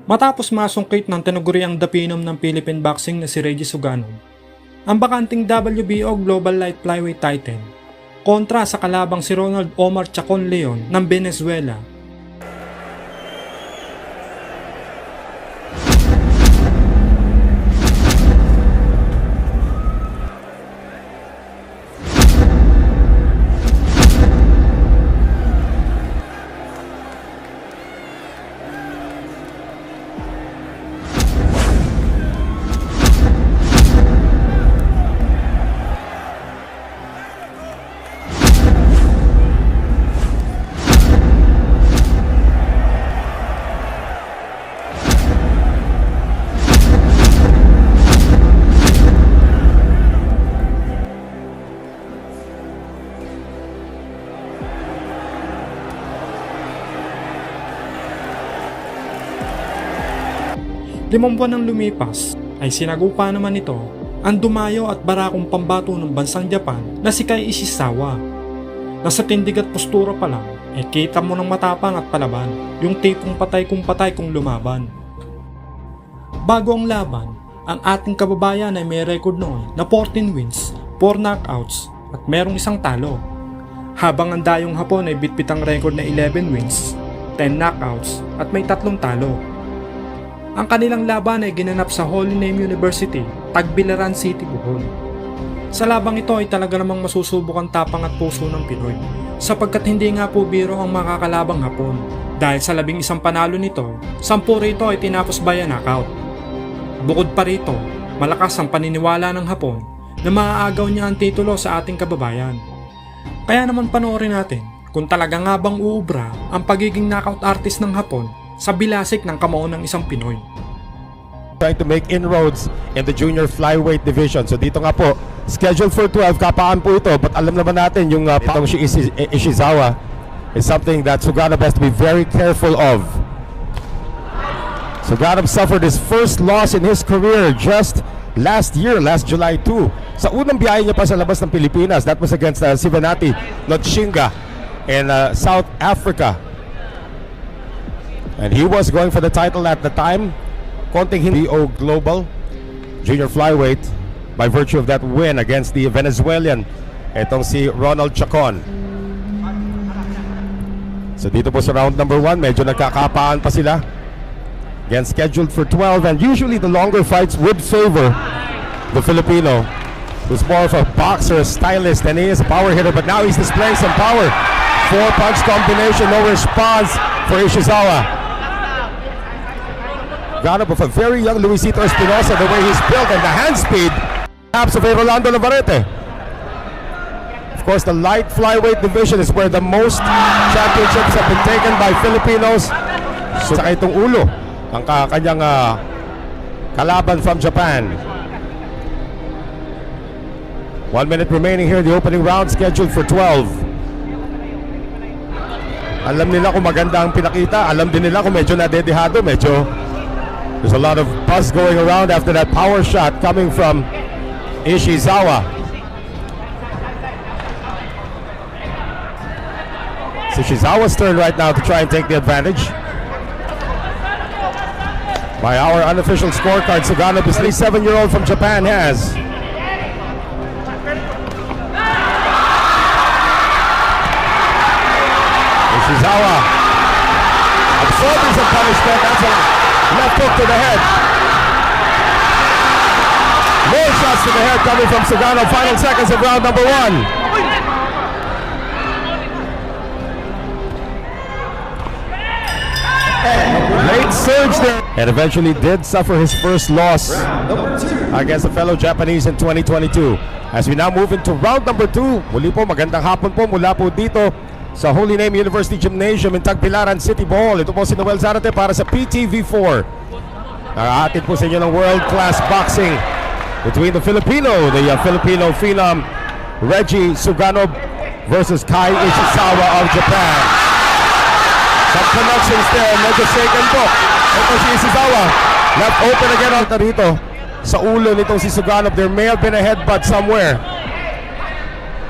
Matapos masungkit ng tinaguriang dapinom ng Philippine boxing na si Reggie Suganov, ang bakanting WBO Global Light Flyweight title kontra sa kalabang si Ronald Omar Chacon Leon ng Venezuela. Limang buwan nang lumipas ay sinagupa naman ito ang dumayo at barakong pambato ng bansang Japan na si Kai Ishizawa. Nasa tindig at postura pa lang ay kita mo ng matapang at palaban, yung tipong patay kung lumaban. Bago ang laban, ang ating kababayan ay may record noon na 14 wins, 4 knockouts at merong isang talo. Habang ang dayong Hapon ay bitbit ang record na 11 wins, 10 knockouts at may 3 talo. Ang kanilang laban ay ginanap sa Holy Name University, Tagbilaran City, Bohol. Sa labang ito ay talaga namang masusubok ang tapang at puso ng Pinoy, sapagkat hindi nga po biro ang makakalabang Hapon. Dahil sa 11 panalo nito, 10 rito ay tinapos via knockout. Bukod pa rito, malakas ang paniniwala ng Hapon na maaagaw niya ang titulo sa ating kababayan. Kaya naman panoorin natin kung talaga nga bang uubra ang pagiging knockout artist ng Hapon sa bilasik ng kamao ng isang Pinoy. Trying to make inroads in the junior flyweight division. So dito nga po, scheduled for 12, kapaan po ito. But alam naman natin yung itong si Ishizawa is something that Suganov has to be very careful of. Suganov suffered his first loss in his career just last year, last July 2. Sa unang biyahe niya pa sa labas ng Pilipinas, that was against Sivanati Notchinga in South Africa. And he was going for the title at the time, konting Hinde Global Junior Flyweight by virtue of that win against the Venezuelan, itong si Ronald Chacon. So dito po sa round number 1, medyo nagkakapaan pa sila. Again, scheduled for 12, and usually the longer fights would favor the Filipino, who's more of a boxer, a stylist, and he is a power hitter, but now he's displaying some power. 4-punch combination, no response for Ishizawa. Ganap of a very young Luisito Espinosa, the way he's built and the hand speed, perhaps of Rolando Navarrete. Of course, the light flyweight division is where the most championships have been taken by Filipinos. So, sa itong ulo, ang kanyang kalaban from Japan. 1 minute remaining here in the opening round, scheduled for 12. Alam nila kung maganda ang pinakita, alam din nila kung medyo nadedihado, there's a lot of buzz going around after that power shot coming from Ishizawa. It's Ishizawa's turn right now to try and take the advantage. By our unofficial scorecard, Suganov, the 37-year-old from Japan, has Ishizawa absorbing some punishment. That's a left hook to the head. More shots to the head coming from Suganov. Final seconds of round number 1. Late surge there. And eventually did suffer his first loss against a fellow Japanese in 2022. As we now move into round number 2. Muli po, magandang hapon po mula po dito sa Holy Name University Gymnasium in Tagbilaran City, Bohol. Ito po si Noel Zarate para sa PTV4. Nakahatid po sa inyo ng world-class boxing between the Filipino phenom Reggie Suganov versus Kai Ishizawa of Japan. Some connections there, medyo shaken po. Ito si Ishizawa, left open again rito sa ulo nitong si Suganov. There may have been a headbutt somewhere.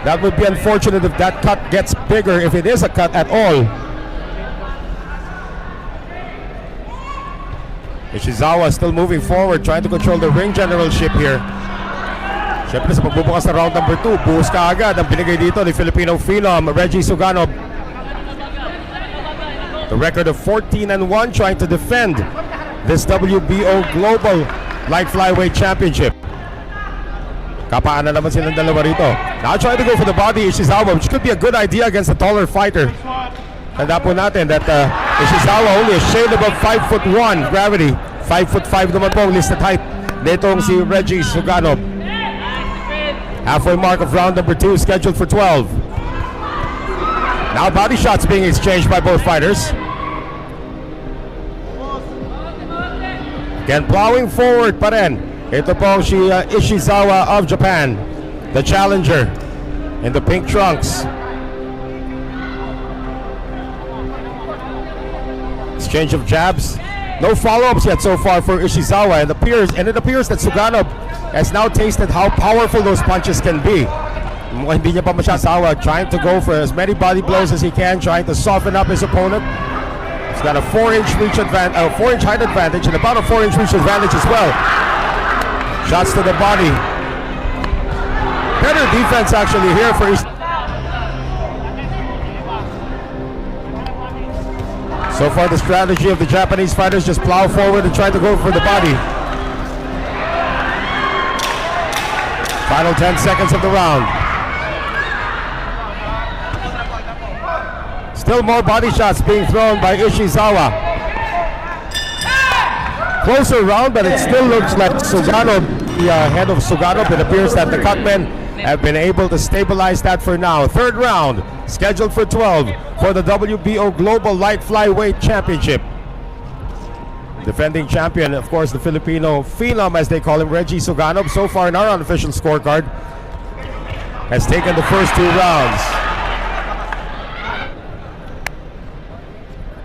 That would be unfortunate if that cut gets bigger, if it is a cut at all. Ishizawa still moving forward, trying to control the ring generalship here. Siyempre sa pagbubukas na round number 2, buhos ka agad ang binigay dito ni Filipino Phenom, Reggie Suganov. The record of 14-1, trying to defend this WBO Global Light Flyweight Championship. Kapaan na naman silang dalawa rito. Now trying to go for the body, Ishizawa, which could be a good idea against a taller fighter. Tanda po natin that Ishizawa only a shade above 5'1" gravity. 5'5" naman po ang listed height nitong si Reggie Suganov. Halfway mark of round number 2 scheduled for 12. Now body shots being exchanged by both fighters. Again, plowing forward pa rin. Ito po si Ishizawa of Japan, the challenger in the pink trunks. Exchange of jabs. No follow-ups yet so far for Ishizawa, and it appears that Suganov has now tasted how powerful those punches can be. Mukhang hindi niya pa masyasawa, trying to go for as many body blows as he can, trying to soften up his opponent. He's got a 4-inch reach advantage, 4-inch height advantage, and about a 4-inch reach advantage as well. Shots to the body. Better defense actually here for So far the strategy of the Japanese fighters, just plow forward and try to go for the body. Final 10 seconds of the round. Still more body shots being thrown by Ishizawa. Closer round, but it still looks like Suganov, the head of Suganov. It appears that the cutmen have been able to stabilize that for now. Third round, scheduled for 12 for the WBO Global Light Flyweight Championship. Defending champion, of course, the Filipino Phenom, as they call him, Reggie Suganov, so far in our unofficial scorecard, has taken the first 2 rounds.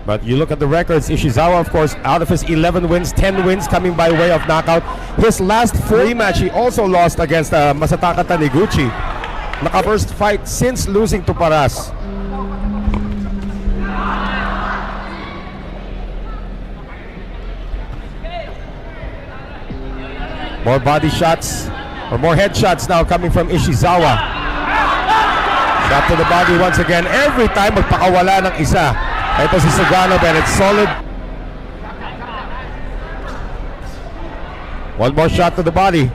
But you look at the records, Ishizawa, of course, out of his 11 wins, 10 wins coming by way of knockout. His last rematch, he also lost against Masataka Taniguchi. Naka-first fight since losing to Paras. More body shots, or more headshots now coming from Ishizawa. Shot to the body once again. Every time magpakawala ng isa. Ito si Suganov, and it's solid. One more shot to the body.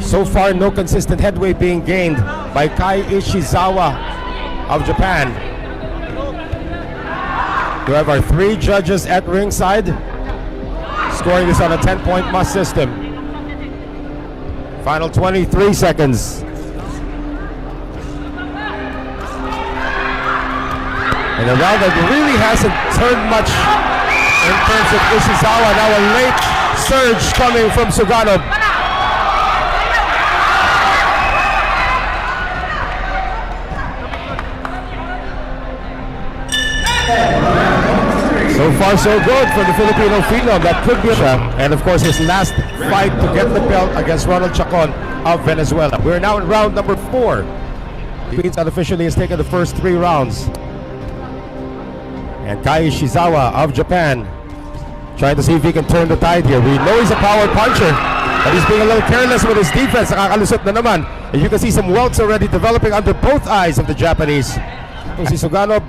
So far, no consistent headway being gained by Kai Ishizawa of Japan. We have our 3 judges at ringside, scoring this on a 10-point must system. Final 23 seconds. And a round that really hasn't turned much in terms of Ishizawa. Now a late surge coming from Suganov. So far, so good for the Filipino Phenom. That could be and of course his last fight to get the belt against Ronald Chacon of Venezuela. We're now in round number 4. Queens unofficially has taken the first 3 rounds. And Kai Ishizawa of Japan trying to see if he can turn the tide here. We know he's a power puncher, but he's being a little careless with his defense. Nakakalusot na naman. And you can see some welts already developing under both eyes of the Japanese. Si Suganov,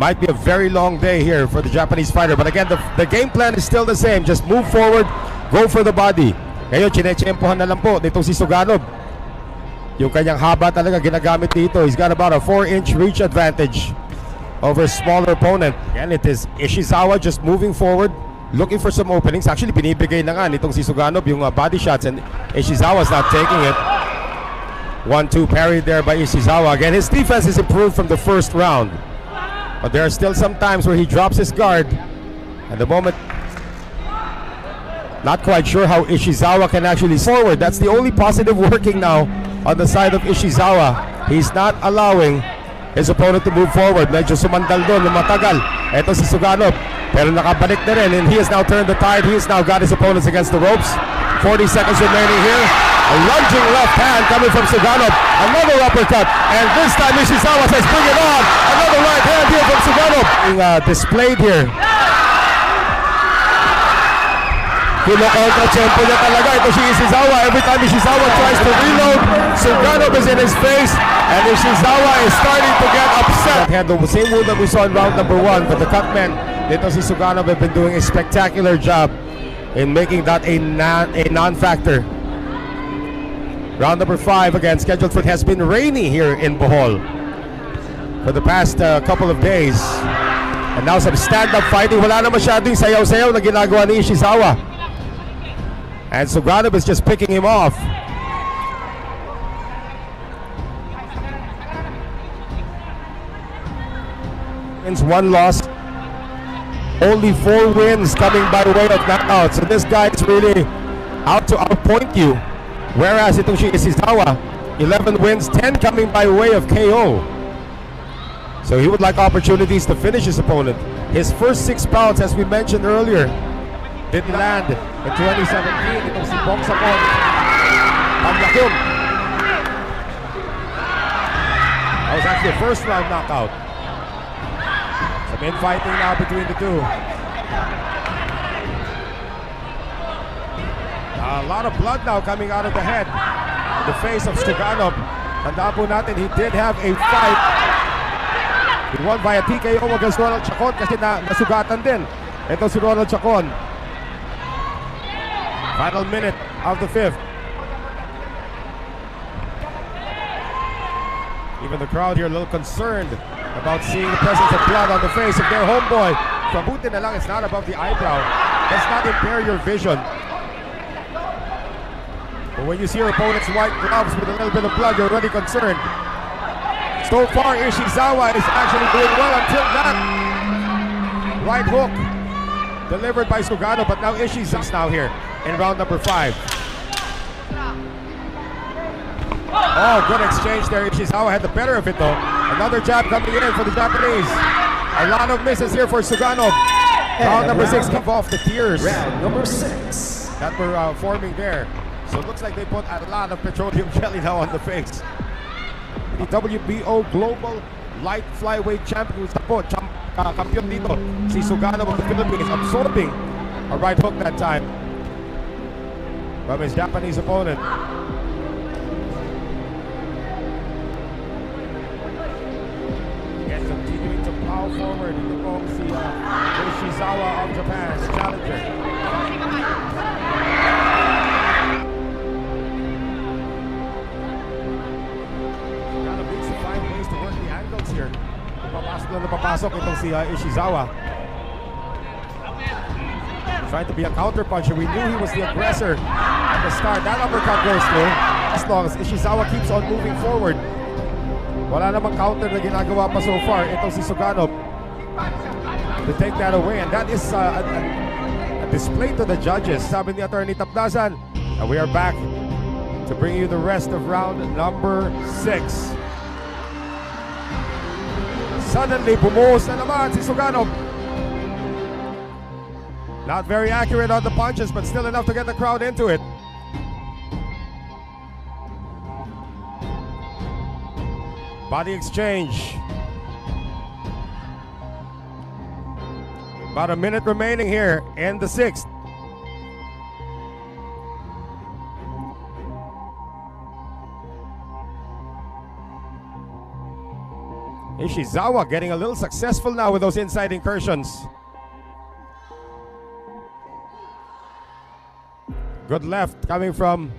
might be a very long day here for the Japanese fighter. But again, the game plan is still the same. Just move forward, go for the body. Ngayon, chinechempohan na lang po nitong si Suganov. Yung kanyang haba talaga ginagamit dito. He's got about a 4-inch reach advantage over his smaller opponent. Again, it is Ishizawa just moving forward, looking for some openings. Actually, binibigay na nga nitong si Suganov yung body shots, and Ishizawa's not taking it. 1-2 parried there by Ishizawa. Again, his defense is improved from the first round. But there are still some times where he drops his guard. At the moment, not quite sure how Ishizawa can actually forward. That's the only positive working now on the side of Ishizawa. He's not allowing his opponent to move forward. Medyo sumandal doon ng matagal. Ito si Suganov. Pero nakabalik na rin, and he has now turned the tide. He has now got his opponents against the ropes. 40 seconds remaining here. A lunging left hand coming from Suganov. Another uppercut. And this time Ishizawa says, bring it on. Another right hand here from Suganov. Being displayed here. Kino-contra-tempo niya talaga. Ito si Ishizawa. Every time Ishizawa tries to reload, Suganov is in his face. And Ishizawa is starting to get upset. Had the same move that we saw in round number 1. But the cutmen, dito si Suganov have been doing a spectacular job in making that a non-factor. Round number 5 again, scheduled for it has been rainy here in Bohol for the past couple of days. And now some stand-up fighting. Wala na masyadong sayaw-sayaw na ginagawa ni Ishizawa. And Suganov is just picking him off. Wins 1 loss. Only 4 wins coming by way of knockout. So this guy is really out to outpoint you. Whereas itong si Ishizawa, 11 wins, 10 coming by way of KO. So he would like opportunities to finish his opponent. His first 6 bouts, as we mentioned earlier, didn't land in 2017. Itong si Bongsapon Pamlakum. That was actually a first round knockout. Some infighting now between the two. A lot of blood now coming out of the head, the face of Suganov. Tandaan po natin, he did have a fight. He won via TKO against Ronald Chacon kasi nasugatan din. Ito si Ronald Chacon. Final minute of the 5th. Even the crowd here a little concerned about seeing the presence of blood on the face of their homeboy. From Buti na lang, it's not above the eyebrow. Does not impair your vision. But when you see your opponent's white gloves with a little bit of blood, you're already concerned. So far, Ishizawa is actually doing well until that right hook delivered by Suganov. But now Ishizawa's now here in round number 5. Oh, good exchange there. Ishizawa had the better of it though. Another jab coming in for the Japanese. A lot of misses here for Suganov. Round number 6 come off the tears. Round number 6 that were forming there. So it looks like they put a lot of petroleum jelly now on the face. The WBO Global Light Flyweight Champion po, kampiyon dito, si Suganov of the Philippines, absorbing a right hook that time from his Japanese opponent. Again, continuing to plow forward. Ito po si Ishizawa of Japan, the challenger. Here. Napapasok itong si Ishizawa. Trying to be a counter puncher. We knew he was the aggressor at the start. That uppercut goes through. As long as Ishizawa keeps on moving forward. Wala namang counter na ginagawa pa so far. Itong si Suganov to take that away. And that is a display to the judges. Sabi ni Attorney Tapdasan. And we are back to bring you the rest of round number 6. Suddenly, bumuhos na naman si Suganov. Not very accurate on the punches, but still enough to get the crowd into it. Body exchange. About a minute remaining here in the 6th. Ishizawa getting a little successful now with those inside incursions. Good left coming from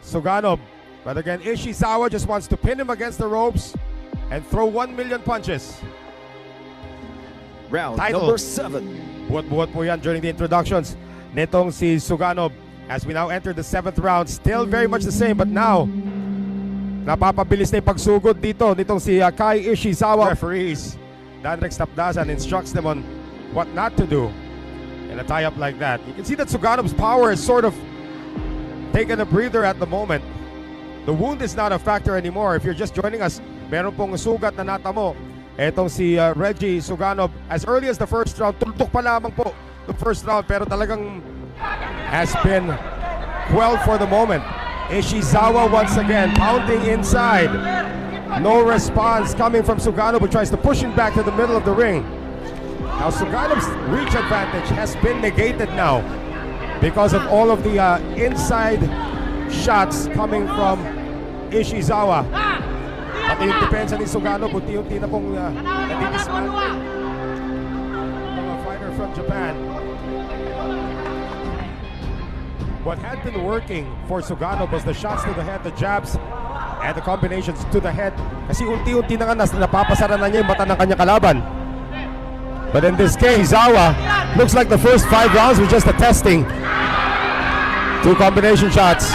Suganov. But again, Ishizawa just wants to pin him against the ropes and throw 1 million punches. Round Title. number 7. Buhat-buhat po yan during the introductions nitong si Suganov. As we now enter the 7th round, still very much the same, but now napapabilis na yung pagsugod dito nitong si Kai Ishizawa. Referees, Danrex Tapdasan instructs them on what not to do in a tie-up like that. You can see that Suganov's power is sort of taken a breather at the moment. The wound is not a factor anymore. If you're just joining us, meron pong sugat na natamo. Etong si Reggie Suganov, as early as the first round, tuntok pa lamang po the first round, pero talagang has been quelled for the moment. Ishizawa once again pounding inside. No response coming from Suganov, who tries to push him back to the middle of the ring. Now Suganov's reach advantage has been negated now because of all of the inside shots coming from Ishizawa. Pati yung depensa ni Suganov, unti-unti na pong nadidismantle mga fighter from Japan. What had been working for Suganov was the shots to the head, the jabs, and the combinations to the head. Kasi unti-unti na nga napapasara na niya yung mata ng kanyang kalaban. But in this case, Zawa looks like the first 5 rounds was just a testing. 2 combination shots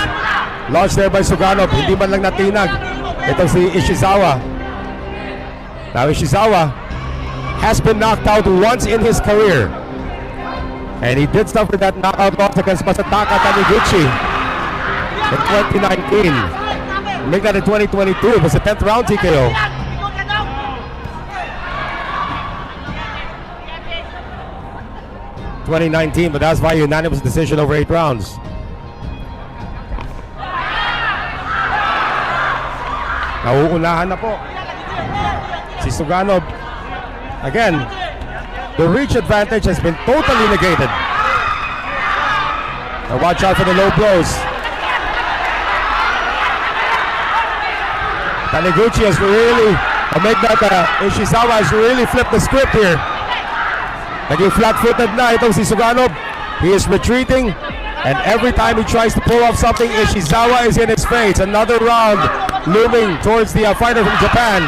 launched there by Suganov. Hindi man lang natinag itong si Ishizawa. Now Ishizawa has been knocked out once in his career. And he did suffer that knockout loss against Masataka Taniguchi in 2019. Make that in 2022. It was a 10th round TKO. ...2019, but that's by unanimous decision over 8 rounds. Nauunahan na po si Suganov. Again, the reach advantage has been totally negated. Now watch out for the low blows. Taniguchi has really, Ishizawa has really flipped the script here. Naging flat-footed na itong si Suganov. He is retreating, and every time he tries to pull off something, Ishizawa is in his face. Another round looming towards the fighter from Japan.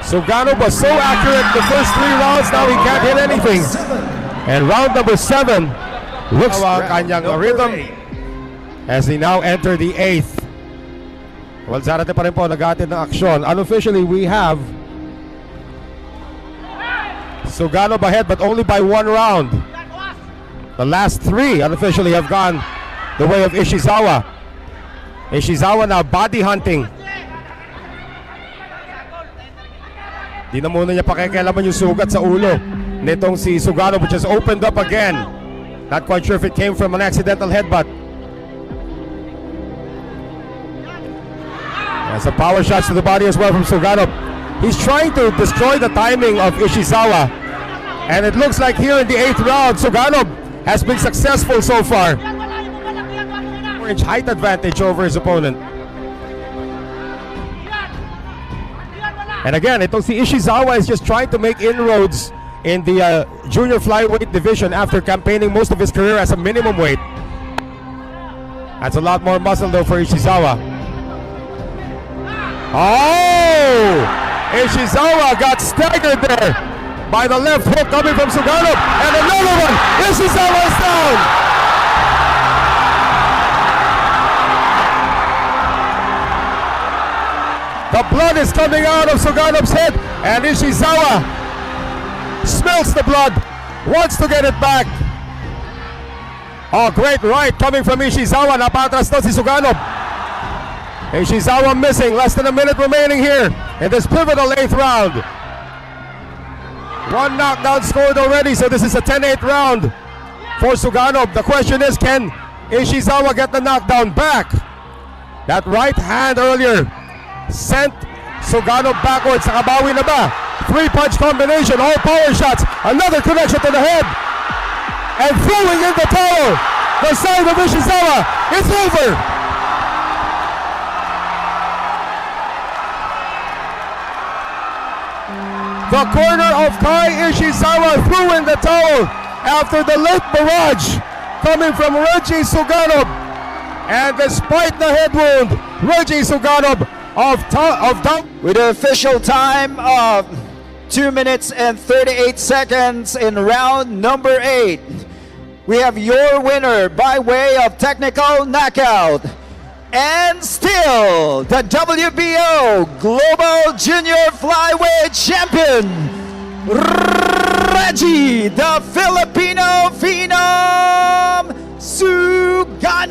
Suganov was so accurate the first 3 rounds, now he can't hit anything. And round number 7 looks kanyang rhythm as he now enter the 8th. Well, Zarate pa rin po nag-atin ng aksyon. Unofficially, we have Suganov ahead, but only by 1 round. The last 3 unofficially have gone the way of Ishizawa. Ishizawa now body hunting. Di na muna niya pakikialaman yung sugat sa ulo nitong si Suganov, which has opened up again. Not quite sure if it came from an accidental headbutt. Some power shots to the body as well from Suganov. He's trying to destroy the timing of Ishizawa. And it looks like here in the 8th round, Suganov has been successful so far. 4-inch height advantage over his opponent. And again, itong si Ishizawa is just trying to make inroads in the junior flyweight division after campaigning most of his career as a minimum weight. That's a lot more muscle though for Ishizawa. Oh! Ishizawa got staggered there by the left hook coming from Suganov. And another one! Ishizawa is down! The blood is coming out of Suganov's head, and Ishizawa smells the blood, wants to get it back. Oh, great right coming from Ishizawa. Napatras na si Suganov. Ishizawa missing. Less than a minute remaining here in this pivotal 8th round. 1 knockdown scored already, so this is a 10-8 round for Suganov. The question is, can Ishizawa get the knockdown back? That right hand earlier sent Suganov backwards. Nakabawi na ba? 3-punch combination, all power shots. Another connection to the head. And throwing in the towel. The side of Ishizawa. It's over. The corner of Kai Ishizawa threw in the towel after the late barrage coming from Reggie Suganov. And despite the head wound, Reggie Suganov with the official time of 2 minutes and 38 seconds in round number 8. We have your winner by way of technical knockout. And still the WBO Global Junior Flyweight Champion, Reggie the Filipino. Phenom Suganov.